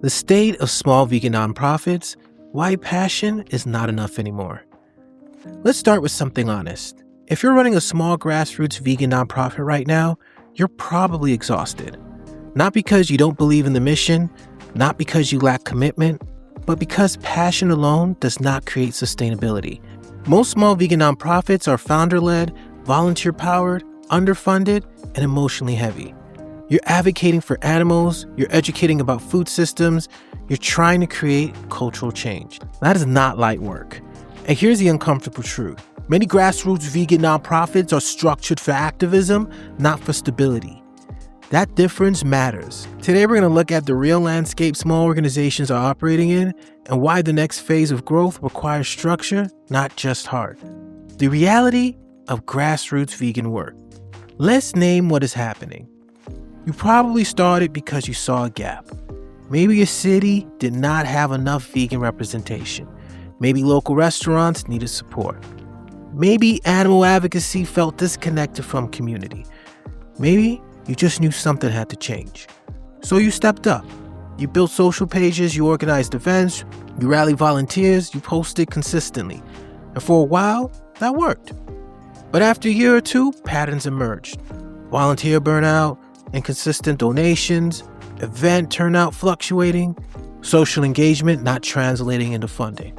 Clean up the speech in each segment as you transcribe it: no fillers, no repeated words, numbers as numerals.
The state of small vegan nonprofits, why passion is not enough anymore. Let's start with something honest. If you're running a small grassroots vegan nonprofit right now, you're probably exhausted. Not because you don't believe in the mission, not because you lack commitment, but because passion alone does not create sustainability. Most small vegan nonprofits are founder-led, volunteer-powered, underfunded, and emotionally heavy. You're advocating for animals, you're educating about food systems, you're trying to create cultural change. That is not light work. And here's the uncomfortable truth. Many grassroots vegan nonprofits are structured for activism, not for stability. That difference matters. Today we're going to look at the real landscape small organizations are operating in and why the next phase of growth requires structure, not just heart. The reality of grassroots vegan work. Let's name what is happening. You probably started because you saw a gap. Maybe your city did not have enough vegan representation. Maybe local restaurants needed support. Maybe animal advocacy felt disconnected from community. Maybe you just knew something had to change. So you stepped up. You built social pages, you organized events, you rallied volunteers, you posted consistently. And for a while, that worked. But after a year or two, patterns emerged. Volunteer burnout, inconsistent donations, event turnout fluctuating, social engagement not translating into funding.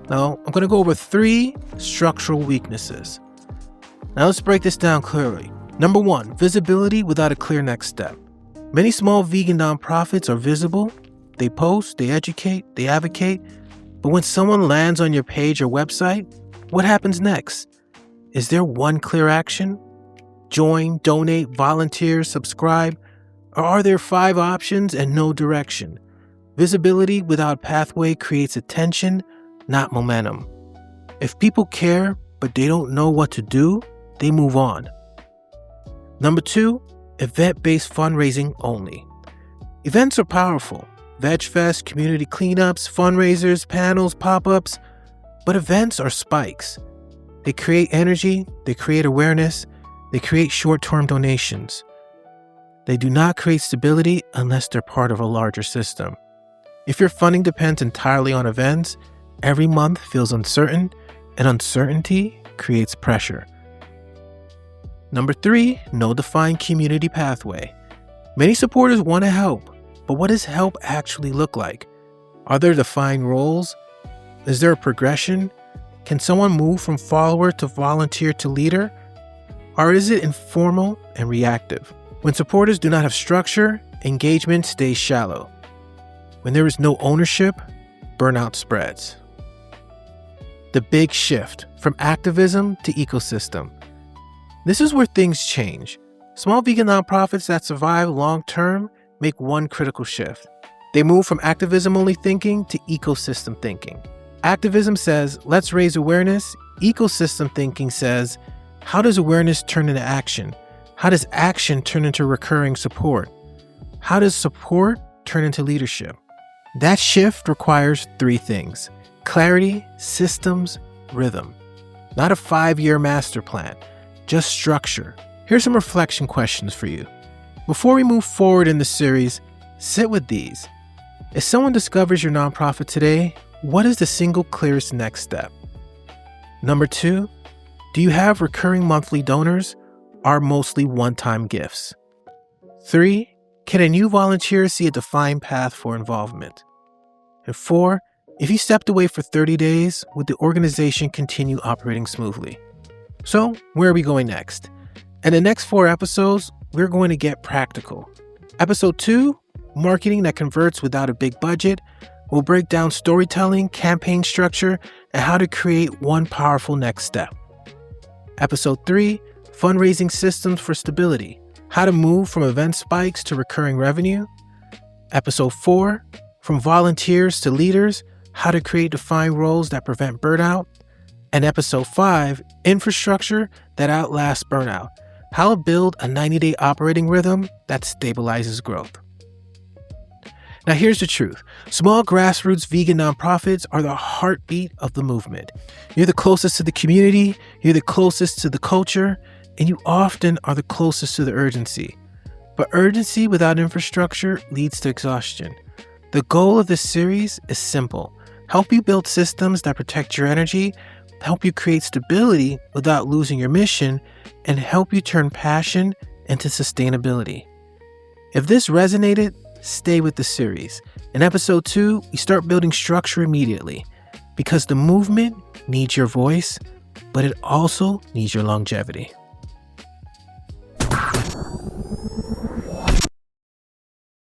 Now, I'm going to go over 3 structural weaknesses. Now, let's break this down clearly. Number 1, visibility without a clear next step. Many small vegan nonprofits are visible. They post, they educate, they advocate. But when someone lands on your page or website, what happens next? Is there one clear action? Join, donate, volunteer, subscribe? Or are there 5 options and no direction? Visibility without pathway creates attention, not momentum. If people care, but they don't know what to do, they move on. Number 2, event-based fundraising only. Events are powerful. Veg Fest, community cleanups, fundraisers, panels, pop-ups. But events are spikes. They create energy, they create awareness, they create short-term donations. They do not create stability unless they're part of a larger system. If your funding depends entirely on events, every month feels uncertain, and uncertainty creates pressure. Number 3, no defined community pathway. Many supporters want to help, but what does help actually look like? Are there defined roles? Is there a progression? Can someone move from follower to volunteer to leader? Or is it informal and reactive? When supporters do not have structure, engagement stays shallow. When there is no ownership, burnout spreads. The big shift from activism to ecosystem. This is where things change. Small vegan nonprofits that survive long-term make one critical shift. They move from activism-only thinking to ecosystem thinking. Activism says, let's raise awareness. Ecosystem thinking says, how does awareness turn into action? How does action turn into recurring support? How does support turn into leadership? That shift requires 3 things: clarity, systems, rhythm. Not a 5-year master plan, just structure. Here's some reflection questions for you. Before we move forward in the series, sit with these. If someone discovers your nonprofit today, what is the single clearest next step? Number 2, do you have recurring monthly donors or mostly one-time gifts? 3, can a new volunteer see a defined path for involvement? And 4, if you stepped away for 30 days, would the organization continue operating smoothly? So, where are we going next? In the next 4 episodes, we're going to get practical. Episode 2, marketing that converts without a big budget. We'll break down storytelling, campaign structure, and how to create one powerful next step. Episode 3, fundraising systems for stability. How to move from event spikes to recurring revenue. Episode 4, from volunteers to leaders. How to create defined roles that prevent burnout. And Episode 5, infrastructure that outlasts burnout. How to build a 90-day operating rhythm that stabilizes growth. Now here's the truth. Small grassroots vegan nonprofits are the heartbeat of the movement. You're the closest to the community, you're the closest to the culture, and you often are the closest to the urgency. But urgency without infrastructure leads to exhaustion. The goal of this series is simple: help you build systems that protect your energy, help you create stability without losing your mission, and help you turn passion into sustainability. If this resonated, stay with the series. In episode 2, we start building structure immediately, because the movement needs your voice, but it also needs your longevity.